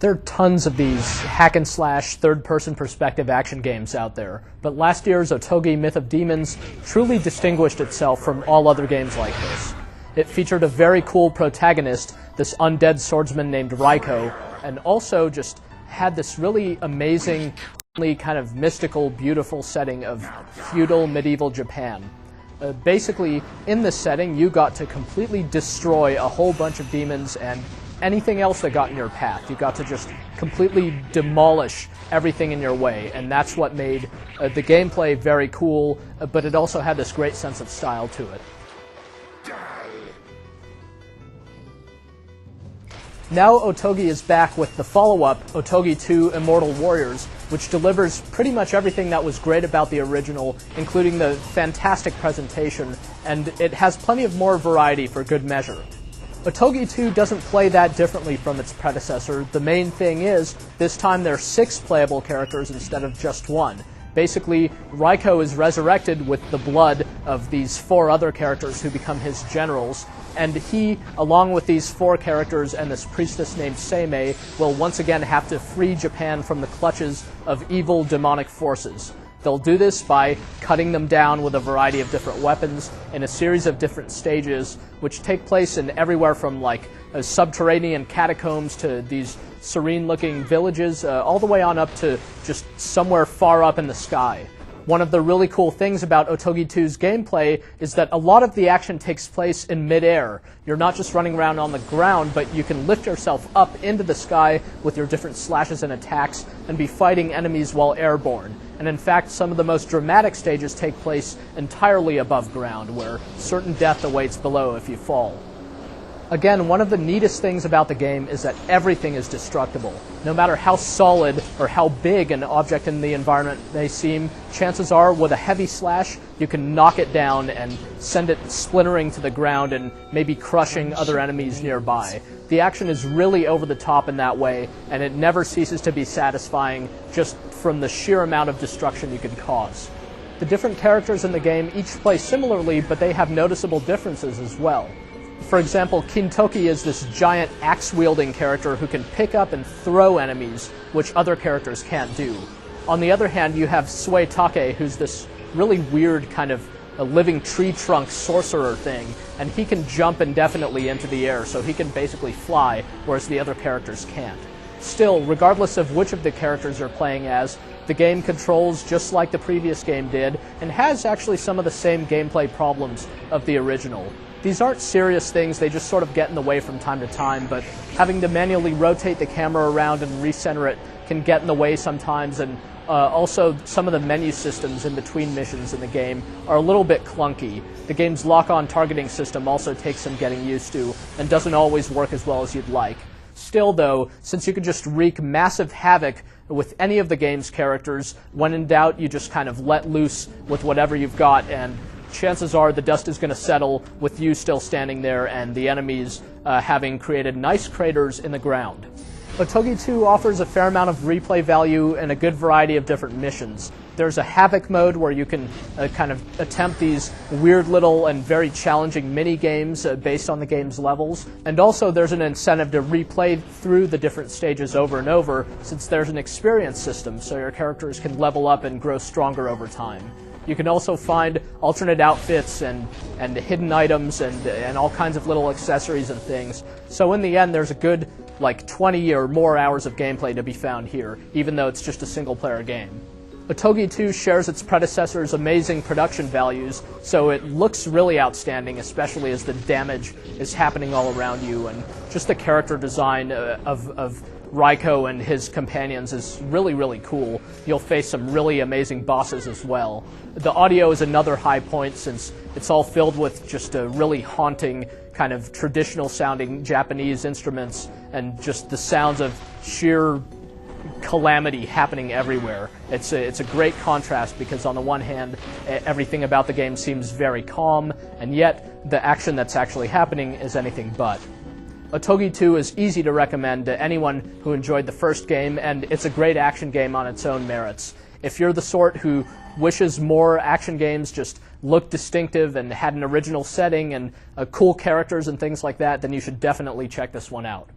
There are tons of these hack-and-slash, third-person perspective action games out there, but last year's Otogi Myth of Demons truly distinguished itself from all other games like this. It featured a very cool protagonist, this undead swordsman named Raiko, and also just had this really amazing, kind of mystical, beautiful setting of feudal medieval Japan. Basically, in this setting, you got to completely destroy a whole bunch of demons and anything else that got in your path. You got to just completely demolish everything in your way, and that's what made the gameplay very cool, but it also had this great sense of style to it. Now Otogi is back with the follow-up, Otogi 2 Immortal Warriors, which delivers pretty much everything that was great about the original, including the fantastic presentation, and it has plenty of more variety for good measure. Otogi 2 doesn't play that differently from its predecessor. The main thing is, this time there are 6 playable characters instead of just 1. Basically, Raiko is resurrected with the blood of these 4 other characters who become his generals, and he, along with these 4 characters and this priestess named Seimei, will once again have to free Japan from the clutches of evil demonic forces. They'll do this by cutting them down with a variety of different weapons in a series of different stages, which take place in everywhere from like subterranean catacombs to these serene-looking villages, all the way on up to just somewhere far up in the sky. One of the really cool things about Otogi 2's gameplay is that a lot of the action takes place in mid-air. You're not just running around on the ground, but you can lift yourself up into the sky with your different slashes and attacks and be fighting enemies while airborne. And in fact, some of the most dramatic stages take place entirely above ground, where certain death awaits below if you fall. Again, one of the neatest things about the game is that everything is destructible. No matter how solid or how big an object in the environment may seem, chances are with a heavy slash, you can knock it down and send it splintering to the ground and maybe crushing other enemies nearby. The action is really over the top in that way, and it never ceases to be satisfying just from the sheer amount of destruction you can cause. The different characters in the game each play similarly, but they have noticeable differences as well. For example, Kintoki is this giant axe-wielding character who can pick up and throw enemies, which other characters can't do. On the other hand, you have Suetake, who's this really weird kind of a living tree trunk sorcerer thing, and he can jump indefinitely into the air, so he can basically fly, whereas the other characters can't. Still, regardless of which of the characters you're playing as, the game controls just like the previous game did, and has actually some of the same gameplay problems of the original. These aren't serious things, they just sort of get in the way from time to time, but having to manually rotate the camera around and recenter it can get in the way sometimes, and also some of the menu systems in between missions in the game are a little bit clunky. The game's lock-on targeting system also takes some getting used to, and doesn't always work as well as you'd like. Still though, since you can just wreak massive havoc with any of the game's characters, when in doubt you just kind of let loose with whatever you've got, and chances are the dust is going to settle with you still standing there and the enemies having created nice craters in the ground. Otogi 2 offers a fair amount of replay value and a good variety of different missions. There's a Havoc mode where you can kind of attempt these weird little and very challenging mini-games based on the game's levels. And also there's an incentive to replay through the different stages over and over, since there's an experience system, so your characters can level up and grow stronger over time. You can also find alternate outfits and hidden items and all kinds of little accessories and things. So in the end, there's a good, like 20 or more hours of gameplay to be found here, even though it's just a single-player game. Otogi 2 shares its predecessor's amazing production values, so it looks really outstanding, especially as the damage is happening all around you, and just the character design of Raiko and his companions is really, really cool. You'll face some really amazing bosses as well. The audio is another high point, since it's all filled with just a really haunting, kind of traditional-sounding Japanese instruments, and just the sounds of sheer calamity happening everywhere. It's a great contrast, because on the one hand, everything about the game seems very calm, and yet the action that's actually happening is anything but. Otogi 2 is easy to recommend to anyone who enjoyed the first game, and it's a great action game on its own merits. If you're the sort who wishes more action games just looked distinctive and had an original setting and cool characters and things like that, then you should definitely check this one out.